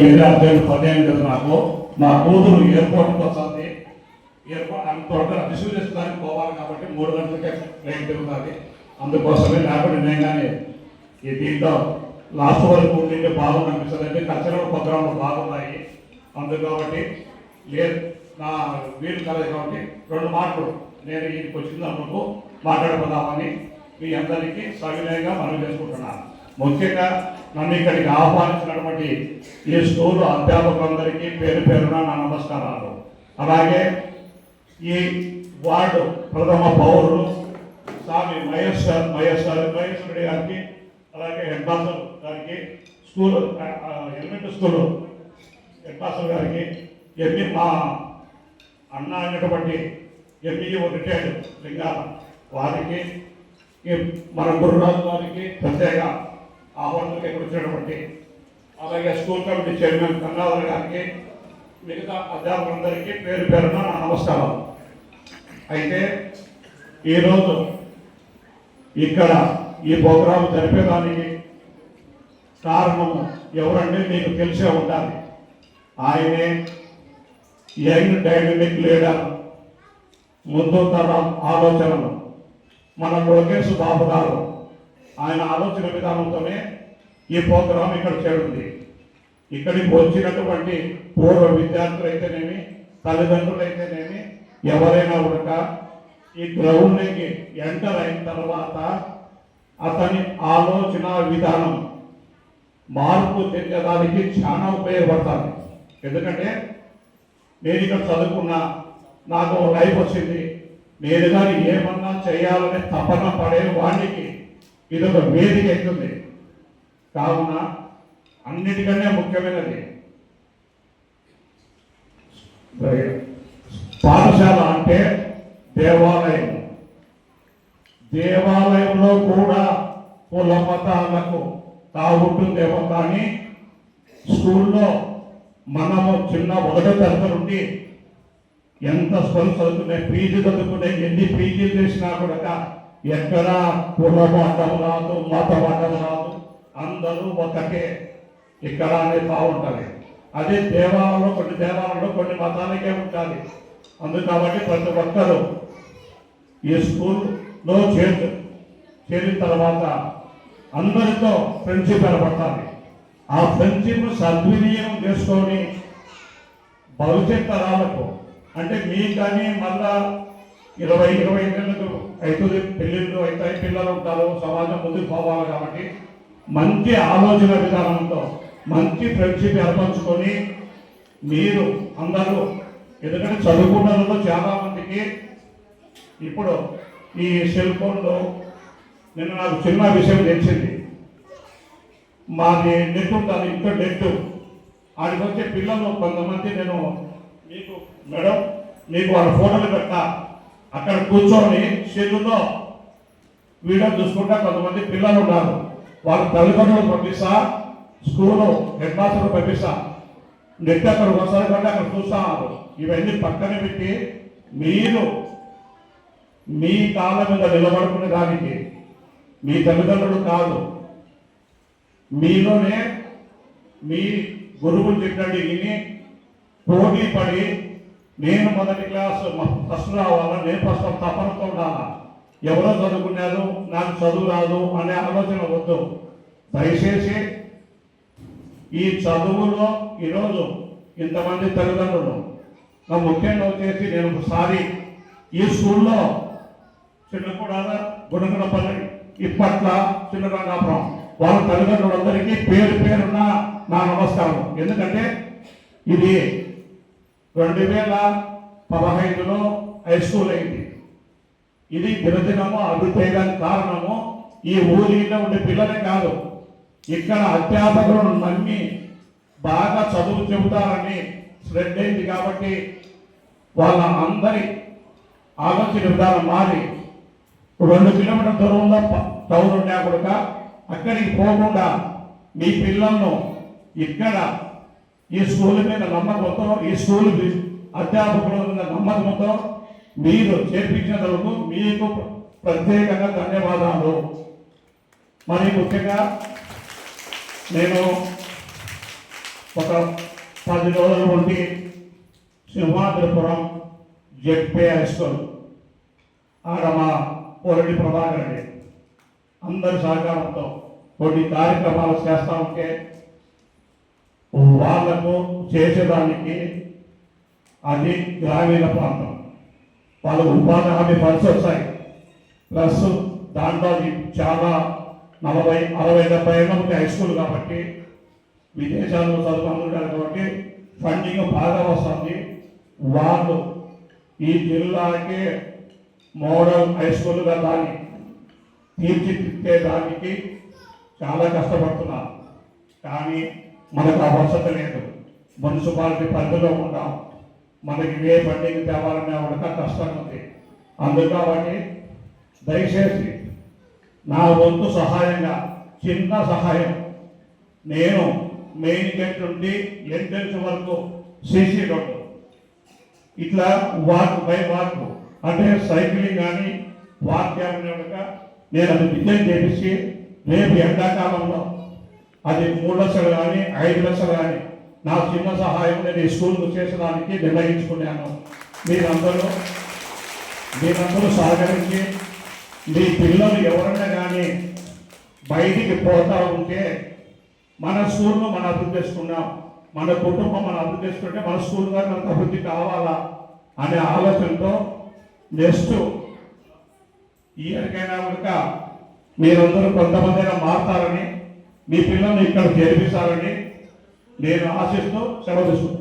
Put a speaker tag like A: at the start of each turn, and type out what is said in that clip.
A: వేరే అర్జెంట్ పని ఏం లేదు నాకు. మా కూతురు ఎయిర్పోర్ట్కి వస్తుంది. ఎయిర్పోర్ట్ అంత త్వరగా రిసీవ్ చేసుకోవడానికి పోవాలి కాబట్టి 3 గంటలకే ఫ్లైట్ తిరుగుతుంది. అందుకోసమే లేకుండా నేను కానీ ఈ దీంట్లో లాస్ట్ వరకు ఉంటే బాగుంది అనిపిస్తుంది. అంటే కల్చరల్ ప్రోగ్రాంలు బాగున్నాయి. అందుకు కాబట్టి లేదు నా వీలు కలదు కాబట్టి 2 మాటలు నేను ఇంటికి వచ్చినందుకు మాట్లాడుకుందామని మీ అందరికీ సవినయంగా మనం చేసుకుంటున్నాను. ముఖ్యంగా నన్ను ఇక్కడికి ఆహ్వానించినటువంటి ఈ స్కూలు అధ్యాపకులందరికీ పేరు పేరున నా నమస్కారాలు. అలాగే ఈ వార్డు ప్రథమ పౌరులు స్వామి మహేశ్వరి గారికి, అలాగే హెడ్ మాస్టర్ గారికి, school elementary school head master గారికి, మా అన్న అయినటువంటి ఎంఈఓ రిటైర్డ్ లింగాల వారికి, మన గురురాజు గారికి ప్రత్యేక ఆహ్వానాలకు ఇక్కడ వచ్చినటువంటి, అలాగే స్కూల్ కమిటీ చైర్మన్ కన్నాధర్ గారికి, మిగతా అధ్యాపకులందరికీ పేరు పేరున నా నమస్కారం. అయితే ఈరోజు ఇక్కడ ఈ ప్రోగ్రాం జరిపేదానికి కారణము ఎవరంటే మీకు తెలిసే ఉండాలి. ఆయనే యంగ్ డైనమిక్ లీడర్, ముందు తరం ఆలోచనలు మన లోకేష్ బాబు గారు. ఆయన ఆలోచన విధానంతోనే ఈ ప్రోగ్రాం ఇక్కడ చేరుంది. ఇక్కడికి వచ్చినటువంటి పూర్వ విద్యార్థులు అయితేనేమి, తల్లిదండ్రులు అయితేనేమి, ఎవరైనా కూడా ఈ గ్రౌండ్కి ఎంటర్ అయిన తర్వాత అతని ఆలోచన విధానం మార్పు చెందడానికి చాలా ఉపయోగపడుతుంది. ఎందుకంటే నేను ఇక్కడ చదువుకున్నా, నాకు లైఫ్ వచ్చింది, నేను కానీ ఏమన్నా చేయాలనే తపన పడే వాడికి ఇదొక వేదిక అవుతుంది. కావున అన్నిటికన్నా ముఖ్యమైనది పాఠశాల అంటే దేవాలయం. దేవాలయంలో కూడా కుల మతాలకు తాగుంటుందేమో, కానీ స్కూల్లో మనము చిన్న 1వ తరగతి నుండి ఎంత స్కూల్ చదువుకునే, పీజీ చదువుకునే, ఎన్ని పీజీలు చేసినా కూడా ఎక్కడా కులం అడ్డం రాదు, మతం అడ్డం రాదు, అందరూ ఒకటే ఇక్కడ అనేది బాగుంటుంది. అదే దేవాలయంలో కొన్ని మతాలకే ఉంటుంది. అందుకు కాబట్టి ప్రతి ఒక్కరూ ఈ స్కూల్లో చేరిన తర్వాత అందరితో ఫ్రెండ్షిప్ ఏర్పడుతుంది. ఆ ఫ్రెండ్షిప్ సద్వినియోగం చేసుకొని భవిష్యత్ తరాలకు, అంటే మీకు కానీ మళ్ళా 20-25 ఏళ్ళకు అవుతుంది, పెళ్ళిళ్ళు అవుతాయి, పిల్లలు ఉంటారు, సమాజం ముందుకు పోవాలి. కాబట్టి మంచి ఆలోచన విధానంతో మంచి ఫ్రెండ్షిప్ ఏర్పరచుకొని మీరు అందరూ, ఎందుకంటే చదువుకున్న చాలా మందికి ఇప్పుడు ఈ సెల్ ఫోన్లో నిన్న నాకు చిన్న విషయం తెలిసింది. మాది నెట్ ఉంటుంది, ఇంట్లో నెట్ ఆడికి వచ్చే పిల్లలు కొంతమంది, నేను మీకు మేడం మీకు వాళ్ళ ఫోటోలు పెట్టా, అక్కడ కూర్చొని సెల్లులో వీడియో చూసుకుంటా కొంతమంది పిల్లలు ఉన్నారు. వాళ్ళ తల్లిదండ్రులు పంపిస్తా, స్కూలు హెడ్ మాస్టర్ పంపిస్తా, నెట్ అక్కడ ఒకసారి కంటే అక్కడ చూస్తున్నారు. ఇవన్నీ పక్కన పెట్టి మీరు మీ కాళ్ళ మీద నిలబడుకునే దానికి మీ తల్లిదండ్రులు కాదు, మీలోనే మీ గురువులు చెప్పినట్టు విని పోటీ పడి నేను మొదటి క్లాస్ ఫస్ట్ రావాలా, నేను ఫస్ట్ తప్పనతో ఉండాలా, ఎవరో చదువుకున్నారు నాకు చదువు రాదు అనే ఆలోచన వద్దు. దయచేసి ఈ చదువులో ఈరోజు ఇంతమంది తల్లిదండ్రులు, నా ముఖ్యంగా వచ్చేసి నేను ఒకసారి ఈ స్కూల్లో చిన్నకూడాల, గుణగుణపల్లి, ఇప్పట్ల, చిన్నరంగాపురం వాళ్ళ తల్లిదండ్రులందరికీ పేరు పేరున్న నా నమస్కారం. ఎందుకంటే ఇది 2015లో హై స్కూల్ అయింది. ఇది దినదినము అభివృద్ధి అయ్యడానికి కారణము ఈ ఊరిలో ఉండే పిల్లలే కాదు, ఇక్కడ అధ్యాపకులను నమ్మి బాగా చదువు చెబుతారని స్ప్రెడ్ అయింది. కాబట్టి వాళ్ళ అందరి ఆలోచన విధానం మారి 2 కిలోమీటర్ల దూరంలో టౌన్ ఉన్నా కూడా అక్కడికి పోకుండా మీ పిల్లలను ఇక్కడ ఈ స్కూల్ మీద నమ్మకంతో, ఈ స్కూల్ అధ్యాపకుల మీద నమ్మకంతో మీరు చేర్పించినందుకు మీకు ప్రత్యేకంగా ధన్యవాదాలు. మరి ముఖ్యంగా నేను ఒక 10 రోజుల నుండి సింహాద్రిపురం జెడ్పీ హై స్కూల్ ఆడ మా పోరెడ్డి ప్రభాకర్ రెడ్డి అందరి సహకారంతో కొన్ని కార్యక్రమాలు చేస్తూ ఉంటే వాళ్లకు చేసేదానికి అది గ్రామీణ ప్రాంతం, వాళ్ళకు ఉపాధి హామీ ఫండ్స్ వస్తాయి. ప్లస్ దాంట్లో చాలా 40, 60, 70 ఏళ్ళ ముందు హై స్కూల్ కాబట్టి విదేశాల్లో చదువుకుంటారు కాబట్టి ఫండింగ్ బాగా వస్తుంది. వాళ్ళు ఈ జిల్లాకి మోడల్ హై స్కూల్గా దాన్ని తీర్చిదిద్దేదానికి చాలా కష్టపడుతున్నారు. కానీ మనకు ఆ వసతి లేదు. మున్సిపాలిటీ పరిధిలో ఉంటాం, మనకి ఏ ఫండింగ్ తేవాలనే ఒక కష్టం ఉంది. అందుకని దయచేసి నా వంతు సహాయంగా చిన్న సహాయం, నేను మెయిన్ గేట్ నుండి ఎంట్రెన్స్ వరకు సీసీ రోడ్డు ఇట్లా వాక్ బై వాక్ అంటే సైక్లింగ్ కానీ వాక్ చేయకుండా నేను అది డిజైన్ చేపించి రేపు ఎండాకాలంలో అది 3 లక్షలు కానీ 5 లక్షలు కానీ నా చిన్న సహాయం నేను ఈ స్కూల్కు చేసడానికి నిర్ణయించుకున్నాను. మీరందరూ సహకరించి మీ పిల్లలు ఎవరైనా కానీ బయటికి పోతా ఉంటే మన స్కూల్ను మనం అభివృద్ధి చేసుకున్నాం, మన కుటుంబం మనం అభివృద్ధి చేసుకుంటే మన స్కూల్ గారు మనకు అభివృద్ధి కావాలా అనే ఆలోచనతో నెక్స్ట్ ఇయర్కైనా కనుక మీరందరూ కొంతమంది మారుతారని, మీ పిల్లల్ని ఇక్కడ చేర్పిస్తారని నేను ఆశిస్తూ సెలవు తీసుకుంటాను.